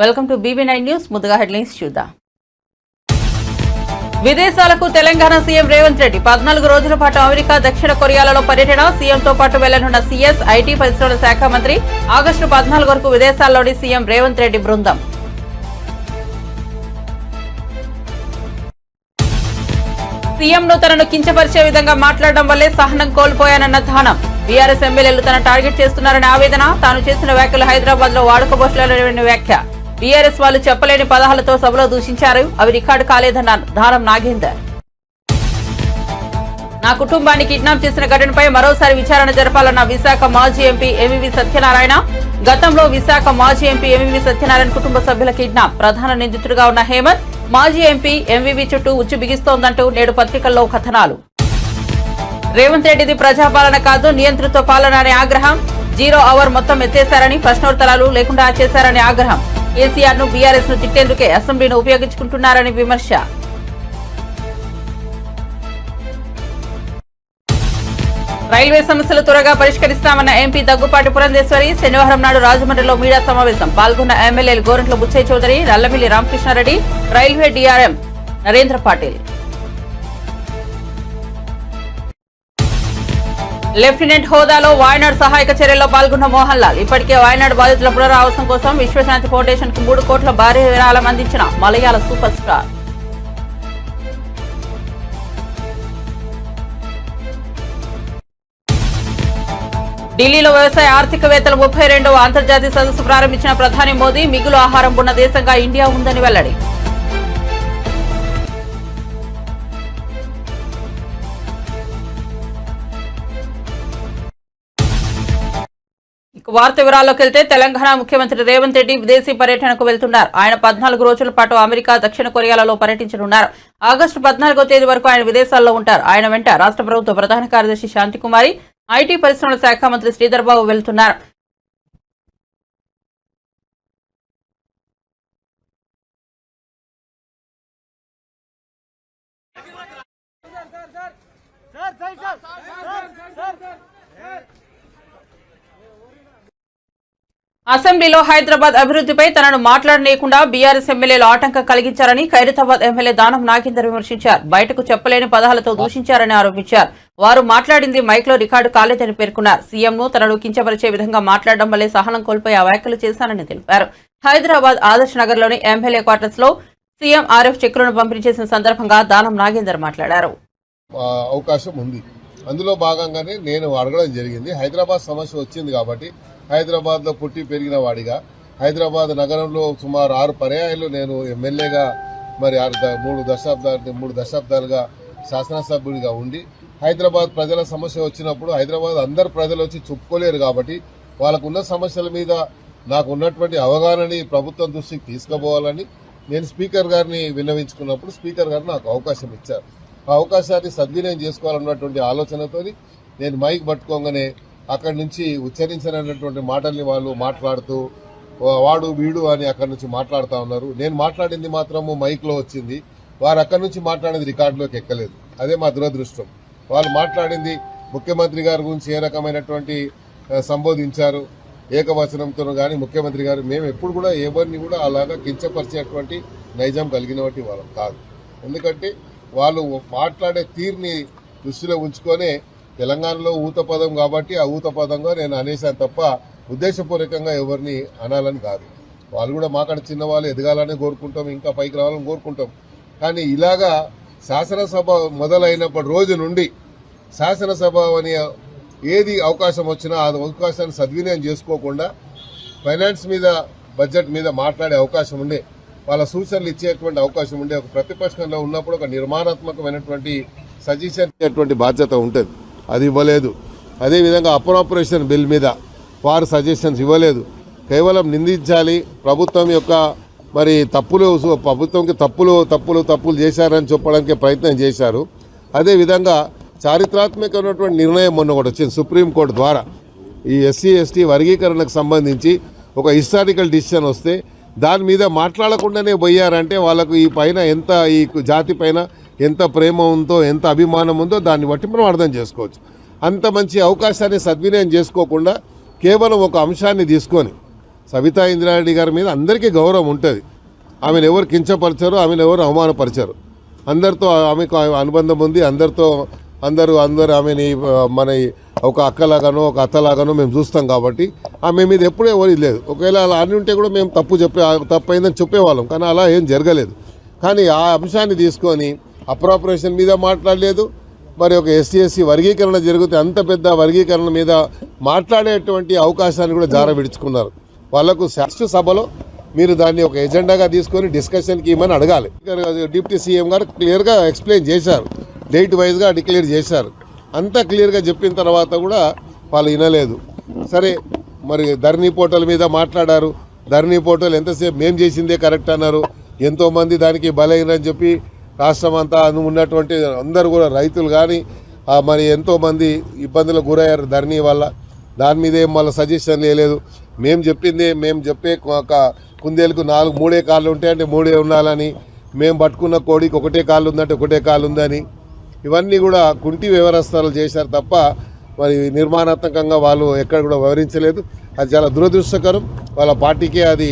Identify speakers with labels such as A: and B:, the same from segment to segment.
A: Welcome to BB9 news. ముందుగా headlines చూద్దాం. విదేశాలకు తెలంగాణ సీఎం రేవంత్ రెడ్డి 14 రోజుల పాటు అమెరికా, దక్షిణ కొరియాలలో పర్యటన. సీఎంతో పాటు వెళ్లనున్న సీఎస్, ఐటీ పరిశ్రమల శాఖ మంత్రి. ఆగస్టు 14 వరకు విదేశాల్లోని సీఎం రేవంత్ రెడ్డి బృందం. సీఎంను తనను కించపరిచే విధంగా మాట్లాడడం వల్లే సహనం కోల్పోయానన్న ధానం. బీఆర్ఎస్ ఎమ్మెల్యేలు తన టార్గెట్ చేస్తున్నారని ఆవేదన. తాను చేసిన వ్యాఖ్యలు హైదరాబాద్ లో వాడుకోబోట్లేని వ్యాఖ్య. బీఆర్ఎస్ వాళ్ళు చెప్పలేని పదాలతో సభలో దూషించారు, అవి రికార్డు కాలేదన్న ధానం నాగేందర్. నా కుటుంబాన్ని కిడ్నాప్ చేసిన ఘటనపై మరోసారి విచారణ జరపాలన్న విశాఖ మాజీ ఎంపీ ఎంవీవీ సత్యనారాయణ. గతంలో విశాఖ మాజీ ఎంపీ ఎంవీవీ సత్యనారాయణ కుటుంబ సభ్యుల కిడ్నాప్. ప్రధాన నిందితుడిగా ఉన్న హేమంత్ మాజీ ఎంపీ ఎంవీవీ చుట్టూ ఉచ్చు బిగిస్తోందంటూ నేడు పత్రికల్లో కథనాలు. రేవంత్ రెడ్డిది ప్రజాపాలన కాదు, నియంత్రిత పాలన అనే ఆగ్రహం. 0 అవర్ మొత్తం ఎత్తేశారని, ప్రశ్నోత్తరాలు లేకుండా చేశారని ఆగ్రహం. కేసీఆర్ ను, బీఆర్ఎస్ ను తిట్టేందుకే అసెంబ్లీని ఉపయోగించుకుంటున్నారని విమర్శ. రైల్వే సమస్యలు త్వరగా పరిష్కరిస్తామన్న ఎంపీ దగ్గుపాటి పురంధేశ్వరి. శనివారం నాడు రాజమండ్రిలో మీడియా సమావేశం. పాల్గొన్న ఎమ్మెల్యేలు Gorantla Butchaiah Chowdary, Nallamilli Ramakrishna Reddy, railway DRM Narendra Patil. Lieutenant హోదాలో వాయనాడ్ సహాయక చర్యల్లో పాల్గొన్న మోహన్ లాల్. ఇప్పటికే వాయనాడ్ బాధితుల పునరావాసం కోసం విశ్వశాంతి ఫౌండేషన్ కు 3 కోట్ల భారీ విరాళం అందించిన మలయాళ సూపర్ స్టార్. ఢిల్లీలో వ్యవసాయ ఆర్థికవేత్తల 32వ అంతర్జాతీయ సదస్సు ప్రారంభించిన ప్రధాని మోదీ. మిగులు ఆహారం ఉన్న దేశంగా ఇండియా ఉందని వెల్లడి. వార్త వివరాల్లోకి వెళ్తే తెలంగాణ ముఖ్యమంత్రి రేవంత్ రెడ్డి విదేశీ పర్యటనకు వెళ్తున్నారు. ఆయన 14 రోజుల పాటు అమెరికా, దక్షిణ కొరియాలలో పర్యటించనున్నారు. ఆగస్టు 14వ తేదీ వరకు ఆయన విదేశాల్లో ఉంటారు. ఆయన వెంట రాష్ట్ర ప్రభుత్వ ప్రధాన కార్యదర్శి శాంతికుమారి, ఐటీ పరిశ్రమల శాఖ మంత్రి శ్రీధర్ బాబు వెళ్తున్నారు. అసెంబ్లీలో హైదరాబాద్ అభివృద్ధిపై తనను మాట్లాడనీయకుండా బీఆర్ఎస్ ఎమ్మెల్యేలు ఆటంకం కలిగించారని ఖైరతాబాద్ ఎమ్మెల్యే దానం నాగేందర్ విమర్శించారు. బయటకు చెప్పలేని పదాలతో దూషించారని ఆరోపించారు. వారు మాట్లాడింది మైక్లో రికార్డు కాలేదని పేర్కొన్నారు. సీఎంను తనను కించపరిచే విధంగా మాట్లాడడం వల్లే సహనం కోల్పోయి ఆ వ్యాఖ్యలు చేశానని తెలిపారు. హైదరాబాద్ ఆదర్శ్ నగర్ లోని ఎమ్మెల్యే క్వార్టర్స్ లో సీఎం ఆర్ఎఫ్ చెక్కులను పంపిణీ చేసిన సందర్భంగా దానం నాగేందర్ మాట్లాడారు.
B: అవకాశం ఉంది, అందులో భాగంగానే నేను అడగడం జరిగింది. హైదరాబాద్ సమస్య వచ్చింది కాబట్టి హైదరాబాద్ లో పుట్టి పెరిగిన వాడిగా, హైదరాబాద్ నగరంలో సుమారు 6 పర్యాయాలు నేను ఎమ్మెల్యేగా, మరి 3 దశాబ్దాలుగా శాసనసభ్యుడిగా ఉండి హైదరాబాద్ ప్రజల సమస్య వచ్చినప్పుడు హైదరాబాద్ అందరు ప్రజలు వచ్చి చెప్పుకోలేరు కాబట్టి వాళ్ళకున్న సమస్యల మీద నాకు ఉన్నటువంటి అవగాహనని ప్రభుత్వం దృష్టికి తీసుకుపోవాలని నేను స్పీకర్ గారిని విన్నవించుకున్నప్పుడు స్పీకర్ గారు నాకు అవకాశం ఇచ్చారు. ఆ అవకాశాన్ని సద్వినియోగం చేసుకోవాలన్నటువంటి ఆలోచనతో నేను మైక్ పట్టుకోగానే అక్కడి నుంచి ఉచ్చరించినటువంటి మాటల్ని వాళ్ళు మాట్లాడుతూ వాడు వీడు అని అక్కడి నుంచి మాట్లాడుతూ ఉన్నారు. నేను మాట్లాడింది మాత్రము మైక్లో వచ్చింది, వారు అక్కడి నుంచి మాట్లాడేది రికార్డులోకి ఎక్కలేదు. అదే మా దురదృష్టం. వాళ్ళు మాట్లాడింది ముఖ్యమంత్రి గారి గురించి ఏ రకమైనటువంటి సంబోధించారు ఏకవచనంతో కానీ ముఖ్యమంత్రి గారు మేము ఎప్పుడు కూడా ఎవరిని కూడా అలాగా కించపరిచేటువంటి నైజం కలిగినటువంటి వాళ్ళం కాదు. ఎందుకంటే వాళ్ళు మాట్లాడే తీరుని దృష్టిలో ఉంచుకొనే తెలంగాణలో ఊత పదం కాబట్టి ఆ ఊత పదంగా నేను అనేసాను తప్ప ఉద్దేశపూర్వకంగా ఎవరిని అనాలని కాదు. వాళ్ళు కూడా మాకాడ చిన్న వాళ్ళు ఎదగాలని కోరుకుంటాం, ఇంకా పైకి రావాలని కోరుకుంటాం. కానీ ఇలాగా శాసనసభ మొదలైనప్పటి రోజు నుండి శాసనసభ అని ఏది అవకాశం వచ్చినా ఆ అవకాశాన్ని సద్వినియోగం చేసుకోకుండా ఫైనాన్స్ మీద, బడ్జెట్ మీద మాట్లాడే అవకాశం ఉండే, వాళ్ళ సూచనలు ఇచ్చేటువంటి అవకాశం ఉండే, ఒక ప్రతిపక్షంలో ఉన్నప్పుడు ఒక నిర్మాణాత్మకమైనటువంటి సజెషన్ ఇచ్చేటువంటి బాధ్యత ఉంటుంది. అది ఇవ్వలేదు. అదేవిధంగా అప్రోప్రియేషన్ బిల్ మీద వారు సజెషన్స్ ఇవ్వలేదు. కేవలం నిందించాలి, ప్రభుత్వం యొక్క మరి ప్రభుత్వంకి తప్పులు చేశారని చెప్పడానికి ప్రయత్నం చేశారు. అదేవిధంగా చారిత్రాత్మకమైనటువంటి నిర్ణయం మొన్న ఒకటి వచ్చింది సుప్రీంకోర్టు ద్వారా. ఈ ఎస్సీ ఎస్టీ వర్గీకరణకు సంబంధించి ఒక హిస్టారికల్ డిసిషన్ వస్తే దాని మీద మాట్లాడకుండానే పోయారంటే వాళ్ళకు ఈ పైన ఎంత, ఈ జాతి పైన ఎంత ప్రేమ ఉందో, ఎంత అభిమానం ఉందో దాన్ని బట్టి మనం అర్థం చేసుకోవచ్చు. అంత మంచి అవకాశాన్ని సద్వినియోగం చేసుకోకుండా కేవలం ఒక అంశాన్ని తీసుకొని సబితా ఇంద్రారెడ్డి గారి మీద అందరికీ గౌరవం ఉంటుంది. ఆమెను ఎవరు కించపరిచారు, ఆమెను ఎవరు అవమానపరిచారు. అందరితో ఆమెకు అనుబంధం ఉంది. అందరూ ఆమెని మన ఒక అక్కలాగానో ఒక అత్తలాగానో మేము చూస్తాం కాబట్టి ఆమె మీద ఎప్పుడూ ఎవరు లేదు. ఒకవేళ అలా అని ఉంటే కూడా మేము తప్పైందని చెప్పేవాళ్ళం, కానీ అలా ఏం జరగలేదు. కానీ ఆ అంశాన్ని తీసుకొని అప్రాపరేషన్ మీద మాట్లాడలేదు. మరి ఒక ఎస్సీ వర్గీకరణ జరిగితే అంత పెద్ద వర్గీకరణ మీద మాట్లాడేటువంటి అవకాశాన్ని కూడా జారవిడుచుకున్నారు. వాళ్లకు శాస్త్ర సభలో మీరు దాన్ని ఒక ఎజెండాగా తీసుకొని డిస్కషన్కి ఇవ్వమని అడగాలి. డిప్యూటీ సీఎం గారు క్లియర్గా ఎక్స్ప్లెయిన్ చేశారు, డేట్ వైజ్గా డిక్లేర్ చేశారు. అంతా క్లియర్గా చెప్పిన తర్వాత కూడా వాళ్ళు వినలేదు. సరే, మరి ధరణి పోర్టల్ మీద మాట్లాడారు. ధరణి పోర్టల్ ఎంతసేపు మేం చేసిందే కరెక్ట్ అన్నారు. ఎంతోమంది దానికి బలైనని చెప్పి రాష్ట్రం అంతా ఉన్నటువంటి అందరూ కూడా రైతులు కానీ మరి ఎంతోమంది ఇబ్బందులకు గురయ్యారు ధరణి వల్ల. దాని మీద ఏం మళ్ళీ సజెషన్ లేదు. మేము చెప్పే ఒక కుందేలకు 3 కాళ్ళు ఉంటాయంటే 3 ఉండాలని, మేము పట్టుకున్న కోడికి 1 కాళ్ళు ఉందంటే 1 కాళ్ళు ఉందని, ఇవన్నీ కూడా కుంటి వ్యవస్థలు చేశారు తప్ప మరి నిర్మాణాత్మకంగా వాళ్ళు ఎక్కడ కూడా వివరించలేదు. అది చాలా దురదృష్టకరం. వాళ్ళ పార్టీకే అది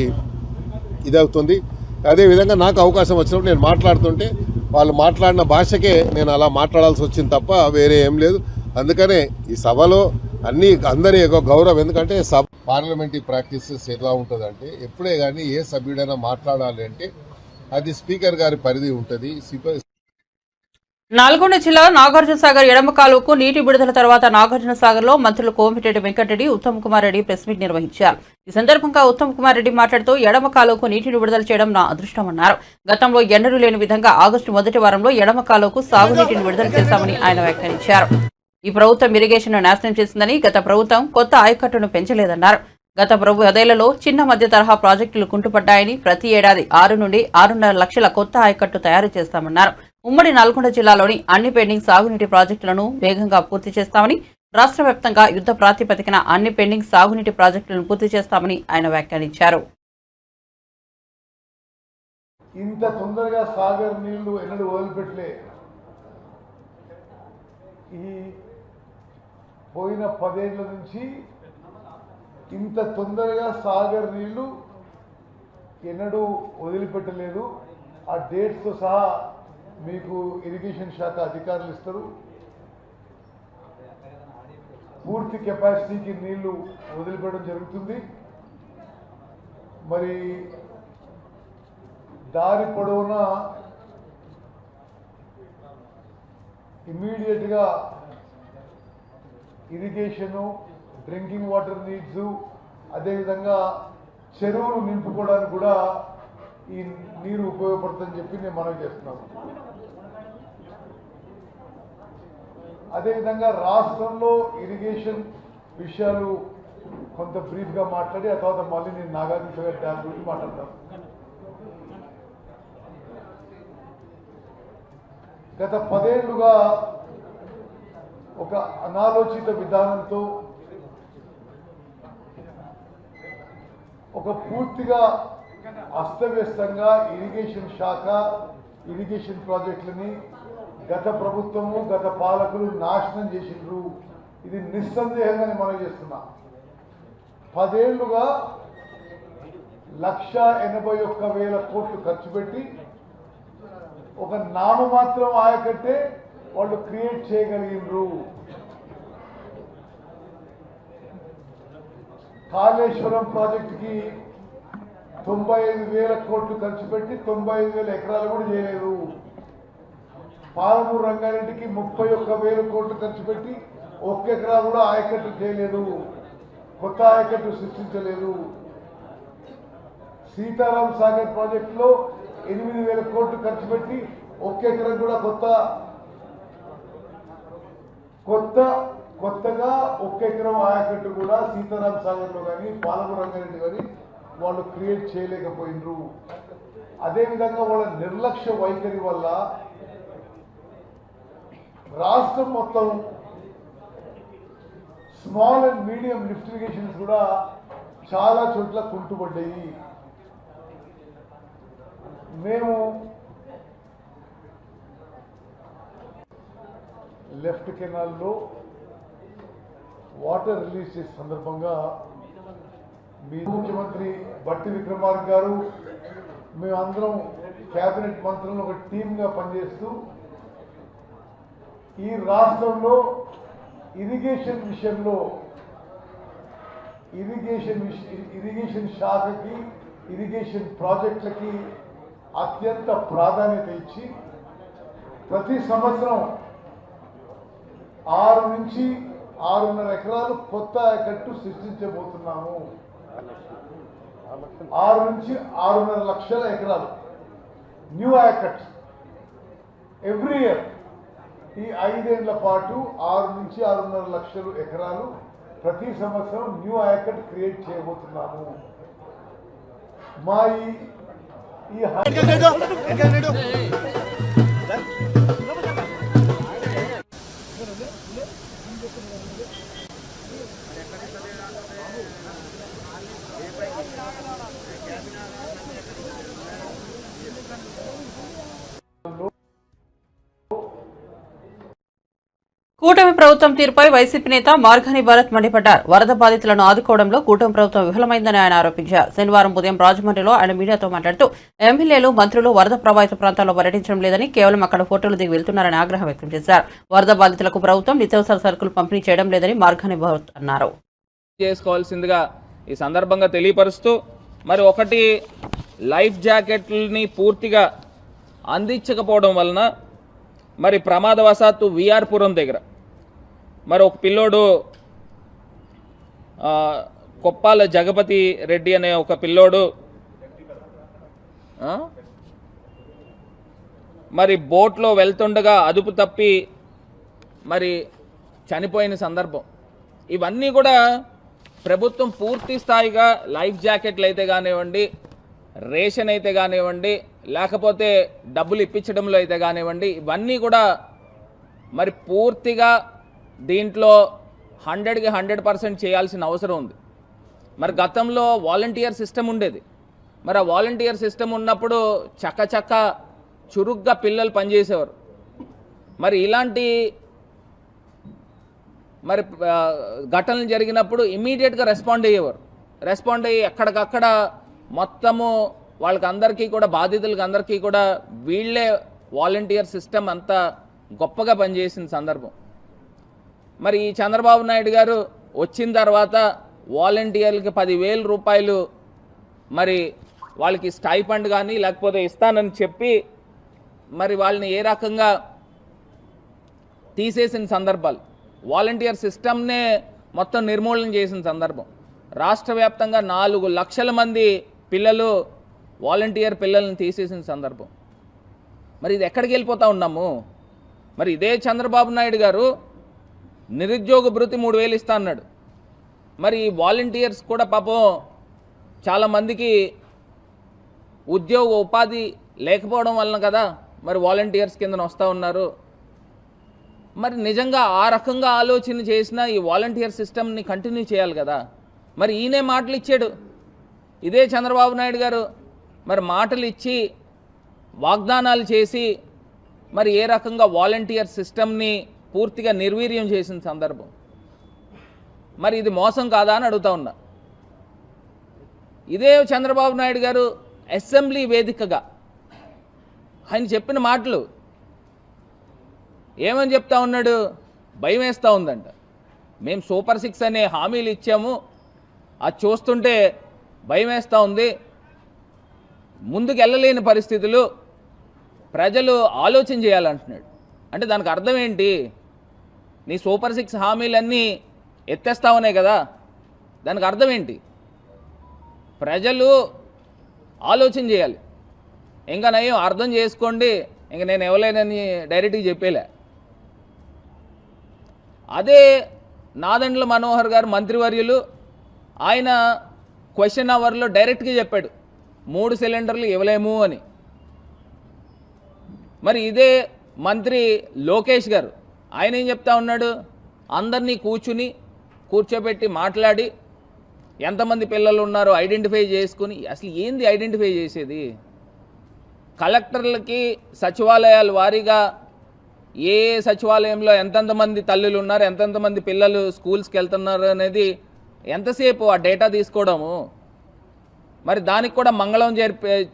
B: ఇదవుతుంది. అదేవిధంగా నాకు అవకాశం వచ్చినప్పుడు నేను మాట్లాడుతుంటే వాళ్ళు మాట్లాడిన భాషకే నేను అలా మాట్లాడాల్సి వచ్చింది తప్ప వేరే ఏం లేదు. అందుకనే ఈ సభలో అందరి గౌరవం. ఎందుకంటే పార్లమెంటరీ ప్రాక్టీసెస్ ఎలా ఉంటుందంటే ఎప్పుడే కానీ ఏ సభ్యుడైనా మాట్లాడాలి అంటే అది స్పీకర్ గారి పరిధి ఉంటుంది.
A: నల్గొండ జిల్లా నాగార్జునసాగర్ ఎడమ కాలువకు నీటి విడుదల తర్వాత నాగార్జునసాగర్ లో మంత్రులు కోమటిరెడ్డి వెంకటరెడ్డి, ఉత్తమ్ కుమార్ రెడ్డి ప్రెస్ మీట్ నిర్వహించారు. ఈ సందర్భంగా ఉత్తమ్ కుమార్ రెడ్డి మాట్లాడుతూ ఎడమ కాలువకు నీటిని విడుదల చేయడం నా అదృష్టమన్నారు. గతంలో ఎన్నడూ లేని విధంగా ఆగస్టు మొదటి వారంలో ఎడమ కాలువకు సాగునీటిని విడుదల చేశామని ఆయన వ్యాఖ్యానించారు. ఈ ప్రభుత్వం ఇరిగేషన్ నాశనం చేసిందని, గత ప్రభుత్వం కొత్త ఆయకట్టును పెంచలేదన్నారు. గత 10 చిన్న మధ్య తరహా ప్రాజెక్టులు కుంటుపడ్డాయని, ప్రతి ఏడాది 6 నుండి 6.5 లక్షల కొత్త ఆయకట్టు తయారు చేస్తామన్నారు. ఉమ్మడి నల్గొండ జిల్లాలోని అన్ని పెండింగ్ సాగునీటి ప్రాజెక్టులను వేగంగా పూర్తి చేస్తామని, రాష్ట్ర వ్యాప్తంగా యుద్ధ ప్రాతిపదికన అన్ని పెండింగ్ సాగునీటి ప్రాజెక్టులను పూర్తి చేస్తామని ఆయన వ్యాఖ్యానించారు.
C: ఇంత తొందరగా సాగర్ నీళ్లు ఎన్నడూ వదిలిపెట్టలే. ఈ పోయిన 10 ఏళ్ల నుంచి ఇంత తొందరగా సాగర్ నీళ్లు ఎన్నడూ వదిలిపెట్టలేదు. ఆ డేట్స్తో సహా మీకు ఇరిగేషన్ శాఖ అధికారులు ఇస్తారు. పూర్తి కెపాసిటీకి నీళ్లు వదిలిపెట్టడం జరుగుతుంది. మరి దారి పొడవునా ఇమ్మీడియట్గా ఇరిగేషను, డ్రింకింగ్ వాటర్ నీడ్స్, అదేవిధంగా చెరువులు నింపుకోవడానికి కూడా ఈ నీరు ఉపయోగపడుతుందని చెప్పి నేను మనవి చేస్తున్నాను. అదేవిధంగా రాష్ట్రంలో ఇరిగేషన్ విషయాలు కొంత బ్రీఫ్గా మాట్లాడి ఆ తర్వాత మళ్ళీ నేను నాగార్జునసాగర్ డ్యామ్ గురించి మాట్లాడతాను. గత 10 ఏళ్లుగా ఒక అనాలోచిత విధానంతో ఒక పూర్తిగా అస్తవ్యస్తంగా ఇరిగేషన్ శాఖ, ఇరిగేషన్ ప్రాజెక్టులని గత ప్రభుత్వము, గత పాలకులు నాశనం చేసిండ్రు. ఇది నిస్సందేహంగా మనం చేస్తున్నా. 10 ఏళ్లుగా 1,81,000 కోట్లు ఖర్చు పెట్టి ఒక నామమాత్రం ఆయకట్టే వాళ్ళు క్రియేట్ చేయగలిగినరు. కాళేశ్వరం ప్రాజెక్టుకి 95,000 కోట్లు ఖర్చు పెట్టి 95,000 ఎకరాలు కూడా చేయలేదు. పాలమూరు రంగారెడ్డికి 31,000 కోట్లు ఖర్చు పెట్టి 1 ఎకరా కూడా ఆయకట్టు చేయలేదు, కొత్త ఆయకట్టు సృష్టించలేదు. సీతారాం సాగర్ ప్రాజెక్టులో 8,000 కోట్లు ఖర్చు పెట్టి 1 ఎకరం కూడా కొత్తగా 1 ఎకరం ఆయకట్టు కూడా సీతారాం సాగర్లో కానీ పాలమూరు రంగారెడ్డి కానీ వాళ్ళు క్రియేట్ చేయలేకపోయినరు. అదేవిధంగా వాళ్ళ నిర్లక్ష్య వైఖరి వల్ల రాష్ట్రం మొత్తం small and medium lift irrigations కూడా చాలా చోట్ల కుంటుపడ్డాయి. మేము లెఫ్ట్ కెనాల్లో వాటర్ రిలీజ్ చేసే సందర్భంగా మీ ముఖ్యమంత్రి బట్టి విక్రమార్క గారు మేమందరం కేబినెట్ మంత్రులను ఒక టీమ్గా పనిచేస్తూ ఈ రాష్ట్రంలో ఇరిగేషన్ విషయంలో ఇరిగేషన్ శాఖకి ఇరిగేషన్ ప్రాజెక్టులకి అత్యంత ప్రాధాన్యత ఇచ్చి ప్రతి సంవత్సరం 6 నుంచి 6.5 ఎకరాలు కొత్త ఆయకట్టు సృష్టించబోతున్నాము. 6 నుంచి 6.5 లక్షల ఎకరాలు న్యూ ఆయకట్ ఎవ్రీ ఇయర్. ఈ 5 ఏళ్ల పాటు 6 నుంచి 6.5 లక్షల ఎకరాలు ప్రతి సంవత్సరం న్యూ ఆయకట్ క్రియేట్ చేయబోతున్నాము. మా ఈ
A: కూటమి ప్రభుత్వం తీరుపై వైసీపీ నేత మార్గాని భరత్ మండిపడ్డారు. వరద బాధితులను ఆదుకోవడంలో కూటమి ప్రభుత్వం విఫలమైందని ఆయన ఆరోపించారు. శనివారం ఉదయం రాజమండ్రిలో ఆయన మీడియాతో మాట్లాడుతూ ఎమ్మెల్యేలు, మంత్రులు వరద ప్రభావిత ప్రాంతాల్లో పర్యటించడం లేదని, కేవలం అక్కడ ఫోటోలు దిగి వెళ్తున్నారని ఆగ్రహం వ్యక్తం చేశారు. వరద బాధితులకు ప్రభుత్వం నిత్యావసర సరుకులు పంపిణీ చేయడం లేదని మార్గాని భరత్ అన్నారు.
D: చేసుకోవాల్సిందిగా ఈ సందర్భంగా తెలియపరుస్తూ, మరి ఒకటి లైఫ్ జాకెట్లని పూర్తిగా అందించకపోవడం వలన మరి ప్రమాదవశాత్తు విఆర్పురం దగ్గర మరి ఒక పిల్లోడు కొప్పాల జగపతి రెడ్డి అనే ఒక పిల్లోడు మరి బోట్లో వెళ్తుండగా అదుపు తప్పి మరి చనిపోయిన సందర్భం. ఇవన్నీ కూడా ప్రభుత్వం పూర్తి స్థాయిగా లైఫ్ జాకెట్లు అయితే కానివ్వండి, రేషన్ అయితే కానివ్వండి, లేకపోతే డబ్బులు ఇప్పించడంలో అయితే కానివ్వండి, ఇవన్నీ కూడా మరి పూర్తిగా దీంట్లో 100కి 100% చేయాల్సిన అవసరం ఉంది. మరి గతంలో వాలంటీర్ సిస్టమ్ ఉండేది. మరి ఆ వాలంటీర్ సిస్టమ్ ఉన్నప్పుడు చక్క చురుగ్గా పిల్లలు పనిచేసేవారు. మరి ఇలాంటి మరి ఘటనలు జరిగినప్పుడు ఇమీడియట్గా రెస్పాండ్ అయ్యి ఎక్కడికక్కడ మొత్తము వాళ్ళకందరికీ కూడా, బాధితులకి అందరికీ కూడా వీళ్ళే వాలంటీర్ సిస్టమ్ అంతా గొప్పగా పనిచేసిన సందర్భం. మరి ఈ చంద్రబాబు నాయుడు గారు వచ్చిన తర్వాత వాలంటీర్లకి 10,000 రూపాయలు మరి వాళ్ళకి స్టైఫండ్ కానీ లేకపోతే ఇస్తానని చెప్పి మరి వాళ్ళని ఏ రకంగా తీసేసిన సందర్భాలు, వాలంటీర్ సిస్టమ్నే మొత్తం నిర్మూలన చేసిన సందర్భం. రాష్ట్ర వ్యాప్తంగా 4 లక్షల మంది పిల్లలు వాలంటీర్ పిల్లల్ని తీసేసిన సందర్భం. మరి ఇది ఎక్కడికి వెళ్ళిపోతూ ఉన్నాము? మరి ఇదే చంద్రబాబు నాయుడు గారు నిరుద్యోగ భృతి 3,000 ఇస్తా అన్నాడు. మరి వాలంటీర్స్ కూడా పాపం చాలామందికి ఉద్యోగ ఉపాధి లేకపోవడం వలన కదా మరి వాలంటీర్స్ కింద వస్తూ ఉన్నారు. మరి నిజంగా ఆ రకంగా ఆలోచన చేసిన ఈ వాలంటీర్ సిస్టమ్ని కంటిన్యూ చేయాలి కదా. మరి ఈయనే మాటలు ఇచ్చాడు. ఇదే చంద్రబాబు నాయుడు గారు మరి మాటలు ఇచ్చి వాగ్దానాలు చేసి మరి ఏ రకంగా వాలంటీర్ సిస్టమ్ని పూర్తిగా నిర్వీర్యం చేసిన సందర్భం. మరి ఇది మోసం కాదా అని అడుగుతా ఉన్నా. ఇదే చంద్రబాబు నాయుడు గారు అసెంబ్లీ వేదికగా ఆయన చెప్పిన మాటలు ఏమని చెప్తా ఉన్నాడు? భయం వేస్తూ ఉందంట. మేము సూపర్ 6 అనే హామీలు ఇచ్చాము, అది చూస్తుంటే భయం వేస్తూ ఉంది, ముందుకు వెళ్ళలేని పరిస్థితులు, ప్రజలు ఆలోచన చేయాలంటున్నాడు. అంటే దానికి అర్థం ఏంటి? నీ సూపర్ 6 హామీలన్నీ ఎత్తేస్తావనే కదా. దానికి అర్థం ఏంటి? ప్రజలు ఆలోచన చేయాలి. ఇంకా నయం అర్థం చేసుకోండి, ఇంక నేను ఇవ్వలేనని డైరెక్ట్గా చెప్పేలే. అదే నాదెండ్ల మనోహర్ గారు మంత్రివర్యులు, ఆయన క్వశ్చన్ అవర్లో డైరెక్ట్గా చెప్పాడు 3 సిలిండర్లు ఇవ్వలేము అని. మరి ఇదే మంత్రి లోకేష్ గారు ఆయన ఏం చెప్తా ఉన్నాడు? అందరినీ కూర్చోబెట్టి మాట్లాడి ఎంతమంది పిల్లలు ఉన్నారో ఐడెంటిఫై చేసుకుని, అసలు ఏంది ఐడెంటిఫై చేసేది? కలెక్టర్లకి సచివాలయాల వారీగా ఏ సచివాలయంలో ఎంతెంతమంది తల్లులు ఉన్నారు, ఎంతెంతమంది పిల్లలు స్కూల్స్కి వెళ్తున్నారు అనేది ఎంతసేపు ఆ డేటా తీసుకోవడము? మరి దానికి కూడా మంగళం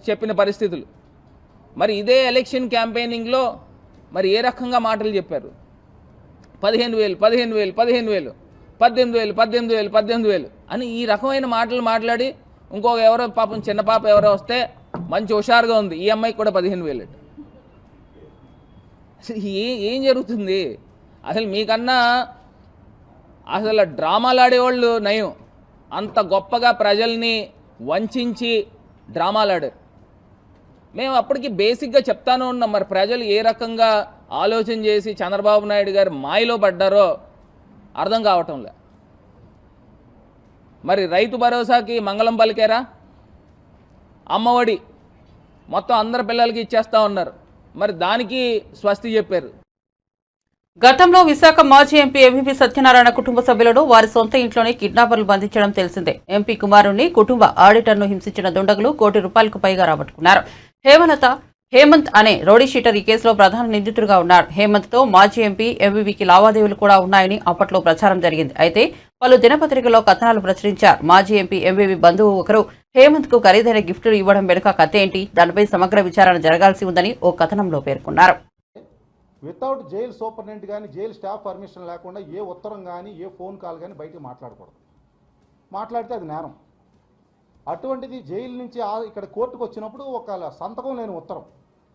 D: చెప్పిన పరిస్థితులు. మరి ఇదే ఎలక్షన్ క్యాంపెయినింగ్లో మరి ఏ రకంగా మాటలు చెప్పారు? 15,000 15,000 15,000 18,000 18,000 18,000 అని ఈ రకమైన మాటలు మాట్లాడి ఇంకొక ఎవరో పాపం చిన్న పాప ఎవరో వస్తే మంచి హుషారుగా ఉంది, ఈ అమ్మాయికి కూడా 15,000. అసలు ఏం జరుగుతుంది? అసలు మీకన్నా అసలు డ్రామాలు ఆడేవాళ్ళు నయం. అంత గొప్పగా ప్రజల్ని వంచి డ్రామాలు ఆడారు. మేము అప్పటికి బేసిక్గా చెప్తాను ఉన్నాం, మరి ప్రజలు ఏ రకంగా ఆలోచన చేసి చంద్రబాబు నాయుడు గారు మాయలో పడ్డారో అర్థం కావటంలే. మరి రైతు భరోసాకి మంగళం పలికారా? అమ్మఒడి మొత్తం అందరి పిల్లలకి ఇచ్చేస్తా ఉన్నారు, మరి దానికి స్వస్తి చెప్పారు.
A: గతంలో విశాఖ మాజీ ఎంపీ ఎంవీవీ సత్యనారాయణ కుటుంబ సభ్యులను వారి సొంత ఇంట్లోనే కిడ్నాపర్లు బంధించడం తెలిసిందే. ఎంపీ కుమారుణ్ణి కుటుంబ ఆడిటర్ను హింసించిన దుండగులు ₹1 కోటి పైగా రాబట్టుకున్నారు. హేమంత్ అనే రౌడీ షీటర్ ఈ కేసులో ప్రధాన నిందితుడిగా ఉన్నారు. హేమంత్తో మాజీ ఎంపీ ఎంవీవీకి లావాదేవీలు కూడా ఉన్నాయని అప్పట్లో ప్రచారం జరిగింది. అయితే పలు దినపత్రికల్లో కథనాలు ప్రచురించారు. మాజీ ఎంపీ ఎంవీవీ బంధువు ఒకరు హేమంత్కు ఖరీదైన గిఫ్టులు ఇవ్వడం వెనుక కథ ఏంటి, దానిపై సమగ్ర విచారణ జరగాల్సి ఉందని ఓ కథనంలో పేర్కొన్నారు.
E: వితౌట్ జైల్ సూపరింటెండెంట్ కానీ జైలు స్టాఫ్ పర్మిషన్ లేకుండా ఏ ఉత్తరం కానీ ఏ ఫోన్ కాల్ కానీ బయటకు మాట్లాడకూడదు. మాట్లాడితే అది నేరం. అటువంటిది జైలు నుంచి ఇక్కడ కోర్టుకు వచ్చినప్పుడు ఒక సంతకం లేని ఉత్తరం,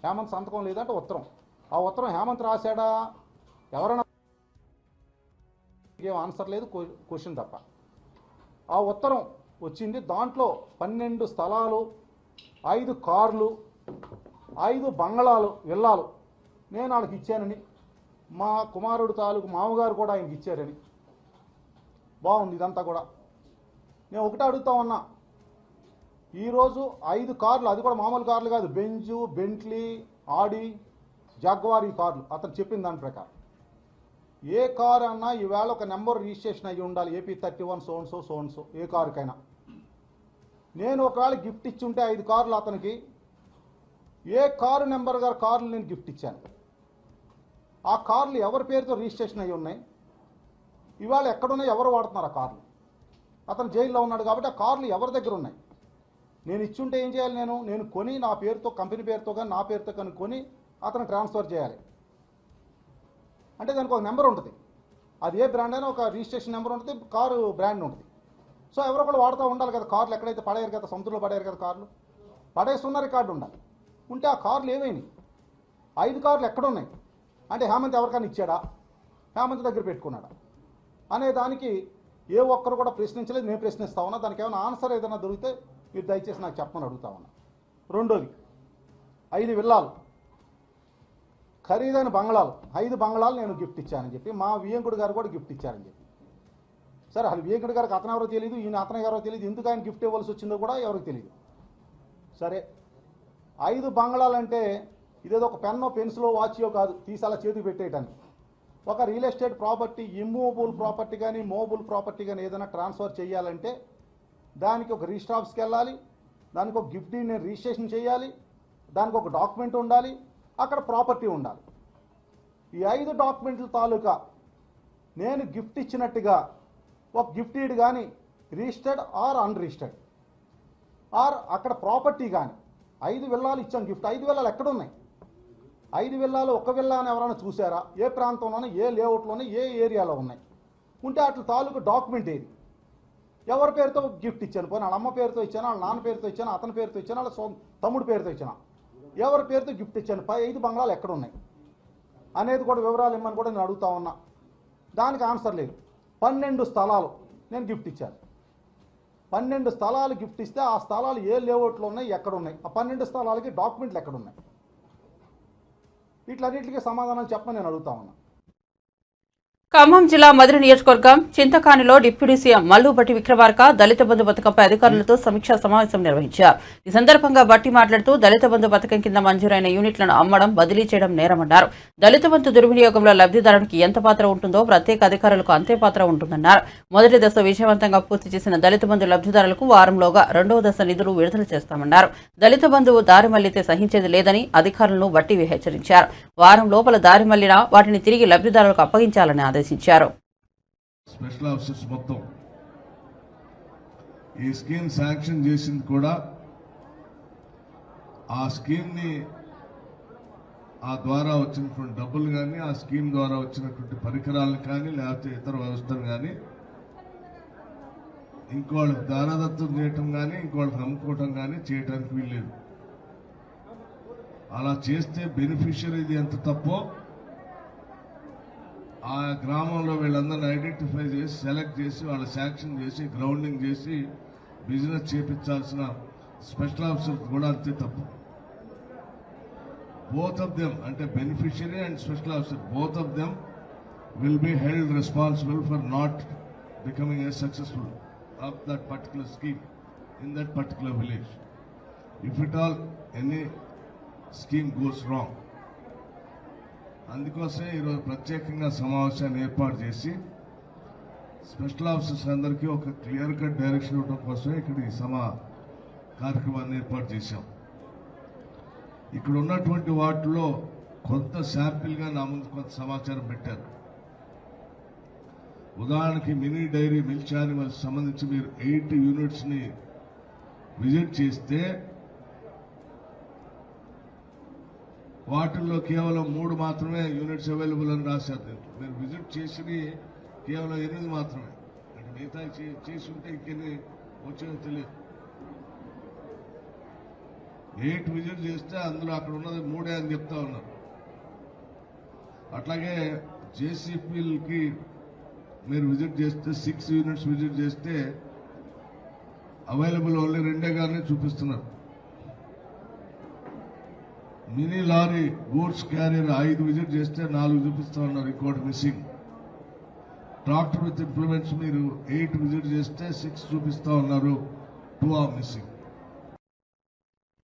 E: హేమంత్ సంతకం లేదంటే ఉత్తరం, ఆ ఉత్తరం హేమంత్ రాశాడా ఎవరైనా ఏం ఆన్సర్ లేదు, క్వశ్చన్ తప్ప. ఆ ఉత్తరం వచ్చింది. దాంట్లో 12 స్థలాలు, 5 కార్లు, 5 బంగళాలు, విల్లాలు నేను వాళ్ళకి ఇచ్చానని, మా కుమారుడు తాలూకు మామగారు కూడా ఆయనకి ఇచ్చారని. బాగుంది ఇదంతా కూడా. నేను ఒకటే అడుగుతా ఉన్నా, ఈరోజు 5 కార్లు, అది కూడా మామూలు కార్లు కాదు, బెంజు, బెంట్లీ, ఆడి, జాగ్వార్ ఈ కార్లు అతను చెప్పిన దాని ప్రకారం. ఏ కారు అన్నా ఈవేళ ఒక నెంబర్ రిజిస్ట్రేషన్ అయ్యి ఉండాలి, AP 31 సో ఏ కారుకైనా. నేను ఒకవేళ గిఫ్ట్ ఇచ్చి ఉంటే 5 కార్లు అతనికి, ఏ కారు నెంబర్ గారు కార్లు నేను గిఫ్ట్ ఇచ్చాను, ఆ కార్లు ఎవరి పేరుతో రిజిస్ట్రేషన్ అయ్యి ఉన్నాయి, ఇవాళ ఎక్కడున్నాయి, ఎవరు వాడుతున్నారు ఆ కార్లు? అతను జైల్లో ఉన్నాడు కాబట్టి ఆ కార్లు ఎవరి దగ్గర ఉన్నాయి? నేను ఇచ్చుంటే ఏం చేయాలి? నేను కొని నా పేరుతో, కంపెనీ పేరుతో కానీ నా పేరుతో కానీ కొని అతను ట్రాన్స్ఫర్ చేయాలి. అంటే దానికి ఒక నెంబర్ ఉంటుంది, అది ఏ బ్రాండ్ అయినా ఒక రిజిస్ట్రేషన్ నెంబర్ ఉంటుంది, కారు బ్రాండ్ ఉంటుంది. సో ఎవరో కూడా వాడుతూ ఉండాలి కదా. కార్లు ఎక్కడైతే పడేయారు కదా, సముద్రంలో పడేయారు కదా కార్లు, పడేస్తున్న రికార్డు ఉండాలి. ఉంటే ఆ కార్లు ఏమైనాయి, 5 కార్లు ఎక్కడున్నాయి అంటే హేమంత్ ఎవరికైనా ఇచ్చాడా, హేమంత్ దగ్గర పెట్టుకున్నాడా అనే దానికి ఏ ఒక్కరు కూడా ప్రశ్నించలేదు. నేను ప్రశ్నిస్తా ఉన్నా, దానికి ఏమైనా ఆన్సర్ ఏదైనా దొరికితే మీరు దయచేసి నాకు చెప్పమని అడుగుతా ఉన్నా. రెండోది, 5 విల్లాలు, ఖరీదైన బంగళాలు, 5 బంగళాలు నేను గిఫ్ట్ ఇచ్చానని చెప్పి, మా వియంకుడు గారు కూడా గిఫ్ట్ ఇచ్చారని చెప్పి. సరే, అది వియంకుడు గారికి అతను ఎవరో తెలియదు, ఈయన అతను ఎవరో తెలియదు, ఎందుకు ఆయన గిఫ్ట్ ఇవ్వాల్సి వచ్చిందో కూడా ఎవరికి తెలియదు. సరే, 5 బంగళాలంటే ఇదేదో ఒక పెన్నో పెన్సిలో వాచో కాదు తీసి అలా చేతికి పెట్టేయటానికి. ఒక real estate property, immovable property కానీ మూవబుల్ ప్రాపర్టీ కానీ ఏదైనా ట్రాన్స్ఫర్ చేయాలంటే దానికి ఒక రిజిస్టర్ ఆఫీస్కి వెళ్ళాలి, దానికి ఒక గిఫ్ట్ నేను రిజిస్ట్రేషన్ చేయాలి, దానికి ఒక డాక్యుమెంట్ ఉండాలి, అక్కడ ప్రాపర్టీ ఉండాలి. ఈ 5 డాక్యుమెంట్ల తాలూకా నేను గిఫ్ట్ ఇచ్చినట్టుగా ఒక గిఫ్ట్ ఈడ్ కానీ రిజిస్టర్డ్ ఆర్ అన్రిజిస్టర్డ్ ఆర్ అక్కడ ప్రాపర్టీ కానీ 5 విల్లాలు ఇచ్చాను గిఫ్ట్. 5 విల్లాలు ఎక్కడున్నాయి? 5 విల్లాలు ఒక విల్లా అని ఎవరైనా చూసారా? ఏ ప్రాంతంలోనే, ఏ లేఅవుట్లోనే, ఏ ఏరియాలో ఉన్నాయి? ఉంటే అట్లా తాలూకు డాక్యుమెంట్ ఏది? ఎవరి పేరుతో గిఫ్ట్ ఇచ్చాను? పోనీ వాళ్ళ అమ్మ పేరుతో ఇచ్చాను, వాళ్ళ నాన్న పేరుతో ఇచ్చాను, అతని పేరుతో ఇచ్చాను, వాళ్ళ తమ్ముడు పేరుతో ఇచ్చాను, ఎవరి పేరుతో గిఫ్ట్ ఇచ్చాను? 5 బంగ్లాలు ఎక్కడున్నాయి అనేది కూడా వివరాలు ఇమ్మని కూడా నేను అడుగుతా ఉన్నా. దానికి ఆన్సర్ లేదు. 12 స్థలాలు నేను గిఫ్ట్ ఇచ్చాను. 12 స్థలాలు గిఫ్ట్ ఇస్తే ఆ స్థలాలు ఏ లేఅవుట్లో ఉన్నాయి, ఎక్కడున్నాయి? ఆ 12 స్థలాలకి డాక్యుమెంట్లు ఎక్కడున్నాయి? వీటిలన్నింటికి సమాధానాలు చెప్పమని నేను అడుగుతా ఉన్నా.
A: ఖమ్మం జిల్లా మధిర నియోజకవర్గం చింతకానిలో డిప్యూటీ సీఎం మల్లు భట్టి విక్రమార్క దళిత బంధు పథకంపై అధికారులతో సమీక్షా సమావేశం నిర్వహించారు. ఈ సందర్భంగా భట్టి మాట్లాడుతూ దళిత బంధు పథకం కింద మంజూరైన యూనిట్లను అమ్మడం, బదిలీ చేయడం నేరమన్నారు. దళిత బంధు దుర్వినియోగంలో లబ్ధిదారునికి ఎంత పాత్ర ఉంటుందో ప్రత్యేక అధికారులకు అంతే పాత్ర ఉంటుందన్నారు. మొదటి దశ విజయవంతంగా పూర్తి చేసిన దళిత బంధు లబ్ధిదారులకు వారంలోగా 2వ దశ నిధులు విడుదల చేస్తామన్నారు. దళిత బంధువు దారి మళ్లితే సహించేది లేదని అధికారులను భట్టి హెచ్చరించారు. వారం లోపల దారి మళ్లినా వాటిని తిరిగి లబ్ధిదారులకు అప్పగించాలని ఆదేశించారు.
F: స్పెషల్ ఆఫీసర్స్ మొత్తం ఈ స్కీమ్ శాంక్షన్ చేసింది కూడా ఆ స్కీమ్ని ఆ ద్వారా వచ్చినటువంటి డబ్బులు కానీ ఆ స్కీమ్ ద్వారా వచ్చినటువంటి పరికరాలను కానీ లేకపోతే ఇతర వ్యవస్థలు కానీ ఇంకోళ్ళకి దానదత్తం చేయటం కానీ ఇంకోళ్ళకి అమ్ముకోవటం కానీ చేయడానికి వీల్లేదు. అలా చేస్తే బెనిఫిషియరీది ఎంత తప్పో ఆ గ్రామంలో వీళ్ళందరినీ ఐడెంటిఫై చేసి సెలెక్ట్ చేసి వాళ్ళ శాంక్షన్ చేసి గ్రౌండింగ్ చేసి బిజినెస్ చేపించాల్సిన స్పెషల్ ఆఫీసర్ కూడా అంతే తప్పు. బోత్ ఆఫ్ దెమ్ అంటే beneficiary and special officer both of them will be held responsible for not becoming a successful of that particular scheme in that particular village. If at all any scheme goes wrong. అందుకోసమే ఈరోజు ప్రత్యేకంగా సమావేశాన్ని ఏర్పాటు చేసి special officers అందరికీ ఒక clear cut direction ఇవ్వడం కోసమే ఇక్కడ ఈ కార్యక్రమాన్ని ఏర్పాటు చేశాం. ఇక్కడ ఉన్నటువంటి వాటిలో కొంత శాంపిల్గా నా ముందు కొంత సమాచారం పెట్టారు. ఉదాహరణకి మినీ డైరీ మిల్క్ యానిమల్స్ సంబంధించి మీరు 8 యూనిట్స్ని విజిట్ చేస్తే వాటిల్లో కేవలం 3 మాత్రమే యూనిట్స్ అవైలబుల్ అని రాశారు. మీరు విజిట్ చేసి కేవలం 8 మాత్రమే, అంటే మిగతా చేసి ఉంటే ఇంకెన్ని వచ్చేదో తెలియదు. 8 విజిట్ చేస్తే అందులో అక్కడ ఉన్నది 3 అని చెప్తా ఉన్నారు. అట్లాగే జేసీపీలకి మీరు విజిట్ చేస్తే 6 యూనిట్స్ విజిట్ చేస్తే అవైలబుల్ ఓన్లీ 2 గానే చూపిస్తున్నారు. Mini lorry goods carrier 5 visit చేస్తే 4 చూపిస్తా ఉన్నారు, ఇంకోటి మిస్సింగ్. ట్రాక్టర్ విత్ ఇంప్లిమెంట్స్ మీరు 8 విజిట్ చేస్తే 6 చూపిస్తా ఉన్నారు, 2 ఆర్ మిస్సింగ్.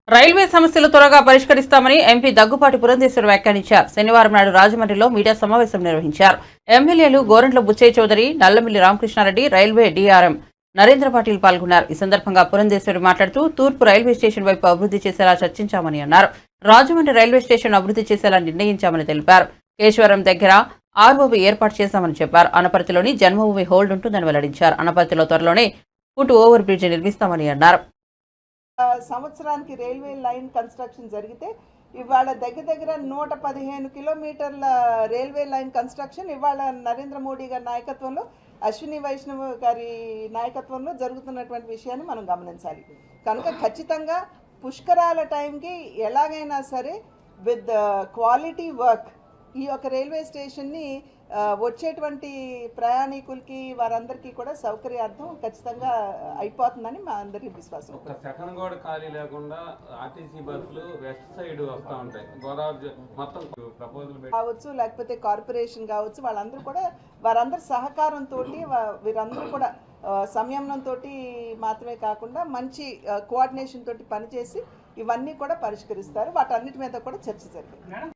A: రైల్వే సమస్యలు త్వరగా పరిష్కరిస్తామని ఎంపీ దగ్గుపాటి పురంధేశ్వర్ వ్యాఖ్యానించారు. శనివారం నాడు రాజమండ్రిలో మీడియా సమావేశం నిర్వహించారు. ఎమ్మెల్యేలు గోరంట్ల బుచ్చయ్య చౌదరి, నల్లమిల్లి రామకృష్ణారెడ్డి, రైల్వే డీఆర్ఎం నరేంద్ర పాటిల్ పాల్గొన్నారు. ఈ సందర్భంగా పురంధేశ్వరి మాట్లాడుతూ తూర్పు రైల్వే స్టేషన్ వైపు అభివృద్ధి చేసేలా చర్చించామని అన్నారు. రాజమండ్రి రైల్వే స్టేషన్ అభివృద్ధి చేసేలా నిర్ణయించామని తెలిపారు. కేశవరం దగ్గర ఆర్ఓబీ ఏర్పాటు చేశామని చెప్పారు. అనపర్తిలోని జన్మభూమి హోల్డ్ ఉంటుందని వెల్లడించారు. అనపర్తిలో త్వరలోనే ఫుట్ ఓవర్ బ్రిడ్జ్ నిర్మిస్తామని అన్నారు.
G: సంవత్సరానికి రైల్వే లైన్ కన్స్ట్రక్షన్ జరిగితే ఇవాళ దగ్గర 115 కిలోమీటర్ల రైల్వే లైన్ కన్స్ట్రక్షన్ ఇవాళ నరేంద్ర మోడీ గారి నాయకత్వంలో, అశ్విని వైష్ణవ్ గారి నాయకత్వంలో జరుగుతున్నటువంటి విషయాన్ని మనం గమనించాలి. కనుక ఖచ్చితంగా పుష్కరాల టైంకి ఎలాగైనా సరే విత్ క్వాలిటీ వర్క్ ఈ యొక్క రైల్వే స్టేషన్ని వచ్చేటువంటి ప్రయాణికులకి వారందరికీ కూడా సౌకర్యార్థం ఖచ్చితంగా అయిపోతుందని మా అందరికీ విశ్వాసం.
H: ఒక సెకండ్ కూడా ఖాళీ లేకుండా ఆర్టీసీ బస్సులు వెస్ట్ సైడ్ వస్తూ ఉంటాయి. గోదావరి మొత్తం ప్రపోజల్
G: కావచ్చు, లేకపోతే కార్పొరేషన్ కావచ్చు, వాళ్ళందరూ కూడా వారందరి సహకారంతో వీరందరూ కూడా సంయమనంతో మాత్రమే కాకుండా మంచి కోఆర్డినేషన్ తోటి పనిచేసి ఇవన్నీ కూడా పరిష్కరిస్తారు. వాటన్నిటి మీద కూడా చర్చ జరిగింది.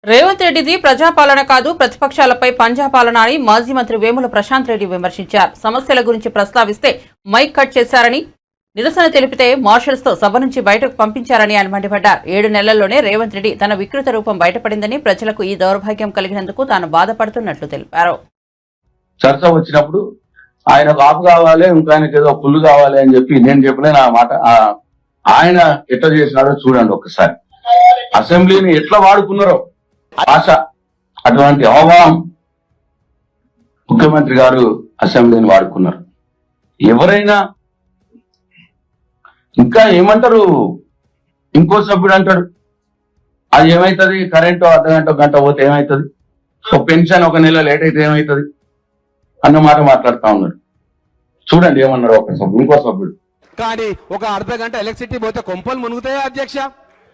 A: రేవంత్ రెడ్డిది ప్రజాపాలన కాదు, ప్రతిపక్షాలపై పంజాపాలన అని మాజీ మంత్రి వేముల ప్రశాంత్ రెడ్డి విమర్శించారు. సమస్యల గురించి ప్రస్తావిస్తే మైక్ కట్ చేశారని, నిరసన తెలిపితే మార్షల్స్ తో సభ నుంచి బయటకు పంపించారని ఆయన మండిపడ్డారు. 7 నెలల్లోనే రేవంత్ రెడ్డి తన వికృత రూపం బయటపడిందని, ప్రజలకు ఈ దౌర్భాగ్యం కలిగినందుకు తాను బాధపడుతున్నట్లు తెలిపారు.
I: చర్చ వచ్చినప్పుడు ఆయనకు ఆపు కావాలి, ఇంకా ఆయనకు ఏదో పుల్లు కావాలి అని చెప్పి నేను చెప్పలేను ఆ మాట. ఆయన ఎట్లా చేసినారో చూడండి ఒక్కసారి. అసెంబ్లీని ఎట్లా వాడుకున్నారో ఆశ, అటువంటి అవగాహన ముఖ్యమంత్రి గారు అసెంబ్లీని వాడుకున్నారు. ఎవరైనా ఇంకా ఏమంటారు, ఇంకో సభ్యుడు అంటాడు అది ఏమైతుంది, కరెంటు అర్ధగంట గంట పోతే ఏమైతుంది, సో పెన్షన్ 1 నెల లేట్ అయితే ఏమైతుంది అన్నమాట మాట్లాడుతా ఉన్నాడు. చూడండి ఏమన్నారు ఒక సభ్యుడు, ఇంకో సభ్యుడు.
J: కానీ ఒక అర్ధగంట ఎలక్ట్రిసిటీ పోతే కొంపలు మునుగుతాయా అధ్యక్ష?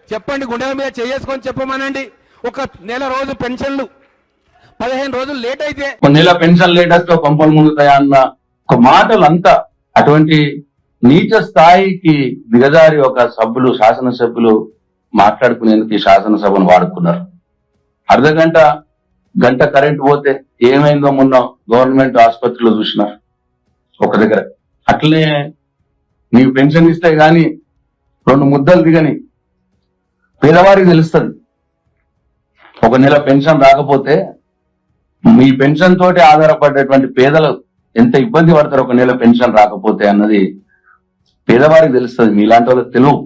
J: చెప్పండి, గుండెల మీద చేసుకొని చెప్పమనండి. ఒక నెల రోజు పెన్షన్లు 15 రోజులు లేట్ అయితే
I: 1 నెల పెన్షన్ లేట్ వస్తే కొంపలు మునుగుతాయా అన్న ఒక మాటలంతా అటువంటి నీచ స్థాయికి దిగజారి ఒక సభ్యులు, శాసనసభ్యులు మాట్లాడుకునేందుకు ఈ శాసనసభను వాడుకున్నారు. అర్ధగంట గంట కరెంట్ పోతే ఏమైందో మొన్న గవర్నమెంట్ ఆసుపత్రిలో చూసినారు ఒక దగ్గర. అట్లనే నీకు పెన్షన్ ఇస్తే గాని 2 ముద్దలు దిగని పేదవారికి తెలుస్తుంది. 1 నెల పెన్షన్ రాకపోతే మీ పెన్షన్ తోటి ఆధారపడేటువంటి పేదలు ఎంత ఇబ్బంది పడతారు ఒక నెల పెన్షన్ రాకపోతే అన్నది పేదవారికి తెలుస్తుంది, మీలాంటి వాళ్ళకి తెలియదు.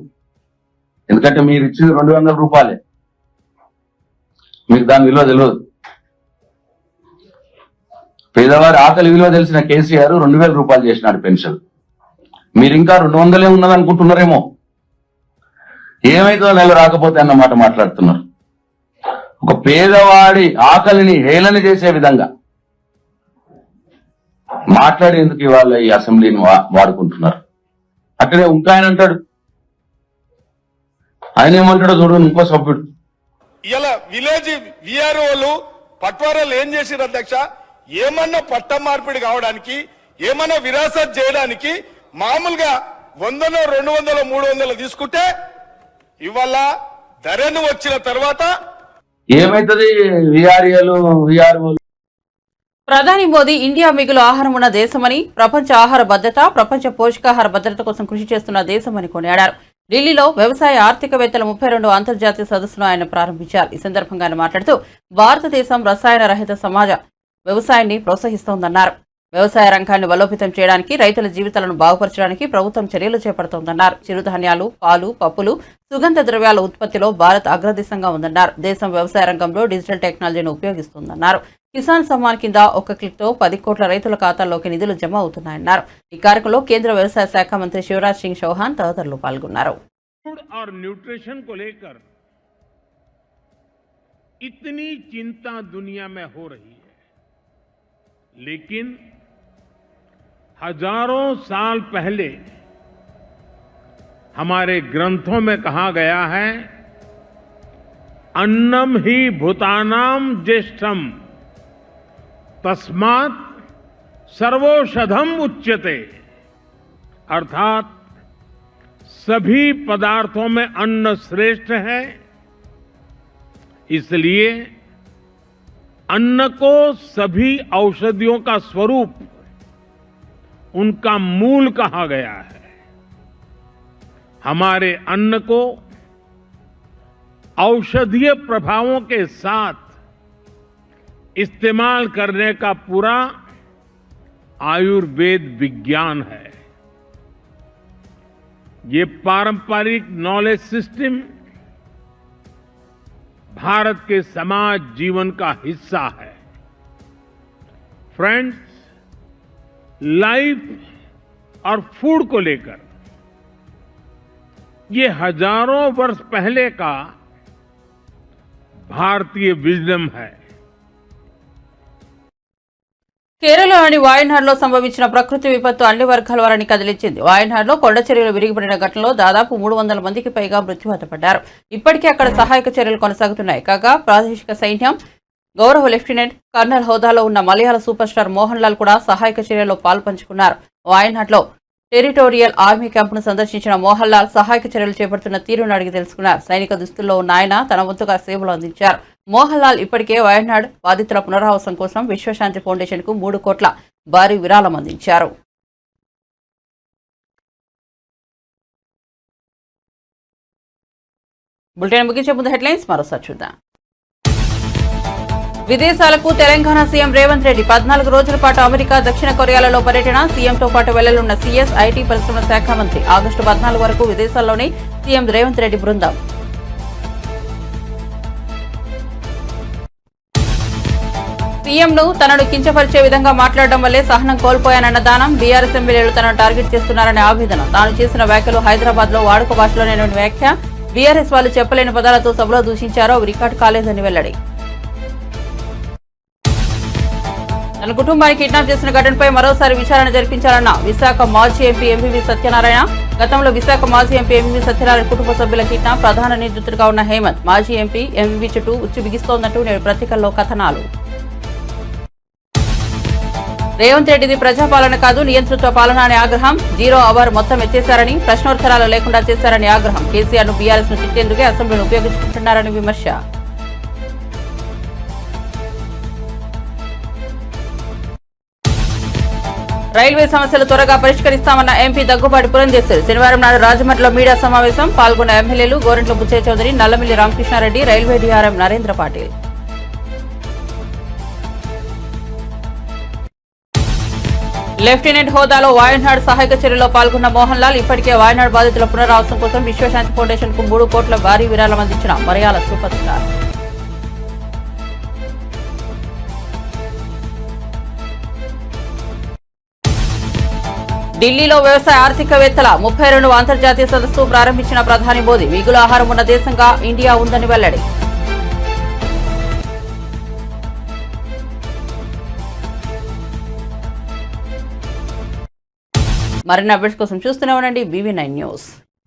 I: ఎందుకంటే మీరు ఇచ్చింది 200 రూపాయలే, మీకు దాని విలువ తెలియదు. పేదవారి ఆకలి విలువ తెలిసిన కేసీఆర్ 2000 రూపాయలు చేసినాడు పెన్షన్. మీరు ఇంకా 200 ఉన్నది అనుకుంటున్నారేమో. ఏమైతుందో నెల రాకపోతే అన్నమాట మాట్లాడుతున్నారు. ఒక పేదవాడి ఆకలిని హేళన చేసే విధంగా మాట్లాడేందుకు ఇవాళ ఈ అసెంబ్లీని వాడుకుంటున్నారు. అక్కడే ఇంకా ఆయన అంటాడు, ఆయన ఏమంటాడో చూడండి. ఇంకో సభ్యుడు
K: ఇలా విలేజ్ విఆర్ఓలు పట్వారాలు ఏం చేసిరు అధ్యక్ష, ఏమన్నా పట్ట మార్పిడి కావడానికి, ఏమన్నా విరాసత్ చేయడానికి మామూలుగా 100, 200, 300 తీసుకుంటే ఇవాళ ధరను వచ్చిన తర్వాత
I: ఏమైతుంది విఆర్ఓలు.
A: ప్రధాని మోదీ ఇండియా మిగులు ఆహారం ఉన్న దేశమని, ప్రపంచ ఆహార భద్రత, ప్రపంచ పోషకాహార భద్రత కోసం కృషి చేస్తున్న దేశమని కొనియాడారు. ఢిల్లీలో వ్యవసాయ ఆర్థికవేత్తల 32వ అంతర్జాతీయ సదస్సును ఆయన ప్రారంభించారు. ఈ సందర్భంగా ఆయన మాట్లాడుతూ భారతదేశం రసాయన రహిత సమాజ వ్యవసాయాన్ని ప్రోత్సహిస్తోందన్నారు. వ్యవసాయ రంగాన్ని బలోపేతం చేయడానికి, రైతుల జీవితాలను బాగుపరచడానికి ప్రభుత్వం చర్యలు చేపడుతోందన్నారు. చిరుధాన్యాలు, పాలు, పప్పులు, సుగంధ ద్రవ్యాల ఉత్పత్తిలో భారత్ అగ్రదేశంగా ఉందన్నారు. దేశం వ్యవసాయ రంగంలో డిజిటల్ టెక్నాలజీని ఉపయోగిస్తోందన్నారు. కిసాన్ సమ్మాన్ కింద 1 క్లిక్తో 10 కోట్ల రైతుల ఖాతాల్లోకి నిధులు జమ అవుతున్నాయన్నారు. ఈ కార్యక్రమంలో కేంద్ర వ్యవసాయ శాఖ మంత్రి శివరాజ్ సింగ్ చౌహాన్ తదితరులు పాల్గొన్నారు.
L: इतनी चिंता दुनिया में हो रही है, लेकिन हजारों साल पहले हमारे ग्रंथों में कहा गया है, अन्नम ही भूतानाम ज्येष्ठम तस्मात् सर्वौषधम उच्यते, अर्थात सभी पदार्थों में अन्न श्रेष्ठ है, इसलिए अन्न को सभी औषधियों का स्वरूप, उनका मूल कहा गया है. हमारे अन्न को औषधीय प्रभावों के साथ इस्तेमाल करने का पूरा आयुर्वेद विज्ञान है. ये पारंपरिक नॉलेज सिस्टम भारत के समाज जीवन का हिस्सा है. फ्रेंड्स, लाइफ और फूड को लेकर ये हजारों वर्ष पहले का भारतीय विजडम है.
A: కేరళలోని వాయనాడ్లో సంభవించిన ప్రకృతి విపత్తు అన్ని వర్గాల వారిని కదిలించింది. వాయనాడ్లో కొండ చర్యలు విరిగిపడిన ఘటనలో దాదాపు 300 మందికి పైగా మృత్యువాత పడ్డారు. ఇప్పటికే అక్కడ సహాయక చర్యలు కొనసాగుతున్నాయి. కాగా ప్రాదేశిక సైన్యం గౌరవ లెఫ్టినెంట్ కర్నల్ హోదాలో ఉన్న మలయాళ సూపర్ స్టార్ మోహన్ లాల్ కూడా సహాయక చర్యల్లో పాల్పంచుకున్నారు. వాయనాడ్లో టెరిటోరియల్ ఆర్మీ క్యాంపును సందర్శించిన మోహన్ లాల్ సహాయక చర్యలు చేపడుతున్న తీరును అడిగి తెలుసుకున్నారు. సైనిక దుస్తుల్లో ఉన్న ఆయన తన వంతుగా సేవలు అందించారు. మోహన్ లాల్ ఇప్పటికే వయనాడ్ బాధితుల పునరావాసం కోసం విశ్వశాంతి ఫౌండేషన్ కు 3 కోట్ల భారీ విరాళం అందించారు. బులెటిన్ ముగించే ముందు హెడ్లైన్స్ మరోసారి చూద్దాం. విదేశాలకు తెలంగాణ సీఎం రేవంత్ రెడ్డి 14 రోజుల పాటు అమెరికా, దక్షిణ కొరియాలలో పర్యటన. సీఎంతో పాటు వెళ్లనున్న సీఎస్, ఐటీ పరిశ్రమల శాఖ మంత్రి. ఆగస్టు 14 వరకు విదేశాల్లోనే సీఎం రేవంత్ రెడ్డి బృందం. సీఎంను తనను కించపరిచే విధంగా మాట్లాడడం వల్లే సహనం కోల్పోయానన్న దానం. బీఆర్ఎస్ ఎమ్మెల్యేలు తనను టార్గెట్ చేస్తున్నారనే ఆవేదన. తాను చేసిన వ్యాఖ్యలు హైదరాబాద్ లో వాడుక భాషలోనే వ్యాఖ్య. బీఆర్ఎస్ వాళ్ళు చెప్పలేని పదాలతో సభలో దూషించారో అవి రికార్డు కాలేదని వెల్లడి. తన కుటుంబాన్ని కిడ్నాప్ చేసిన ఘటనపై మరోసారి విచారణ జరిపించాలన్న విశాఖ మాజీ ఎంపీ ఎంవీవీ సత్యనారాయణ. గతంలో విశాఖ మాజీ ఎంపీ ఎంవీవీ సత్యనారాయణ కుటుంబ సభ్యుల కిడ్నాప్. ప్రధాన నిందితుడిగా ఉన్న హేమంత్ మాజీ ఎంపీ ఎంవీవీ చుట్టూ ఉచ్చు బిగిస్తోందంటూ నేడు పత్రికల్లో కథనాలు. రేవంత్ రెడ్డిది ప్రజాపాలన కాదు, నియంతృత్వ పాలన అనే ఆగ్రహం. 0 అవర్ మొత్తం ఎత్తేశారని, ప్రశ్నోత్తరాలు లేకుండా చేశారని ఆగ్రహం. కేసీఆర్ ను బీఆర్ఎస్ ను తిట్టేందుకే అసెంబ్లీని ఉపయోగించుకుంటున్నారని విమర్శ. రైల్వే సమస్యలు త్వరగా పరిష్కరిస్తామన్న ఎంపీ దగ్గుబాటి పురంధేశ్వరి. శనివారం నాడు రాజమండ్రిలో మీడియా సమావేశం. పాల్గొన్న ఎమ్మెల్యేలు Gorantla Butchaiah Chowdary, Nallamilli Ramakrishna Reddy, railway DRM Narendra Patil. Lieutenant హోదాలో వాయనాడ్ సహాయక చర్యలో పాల్గొన్న మోహన్ లాల్ ఇప్పటికే వాయనాడ్ బాధితుల పునరావాసం కోసం విశ్వశాంతి ఫౌండేషన్ కు 3 కోట్ల భారీ విరాళం అందించిన మలయాళ సూపర్ స్టార్. ఢిల్లీలో వ్యవసాయ ఆర్థికవేత్తల 32వ అంతర్జాతీయ సదస్సు ప్రారంభించిన ప్రధాని మోదీ మిగులు ఆహారం ఉన్న దేశంగా ఇండియా ఉందని వెల్లడి. మరిన్ని అప్డేట్స్ కోసం చూస్తూనే ఉండండి BV9 న్యూస్.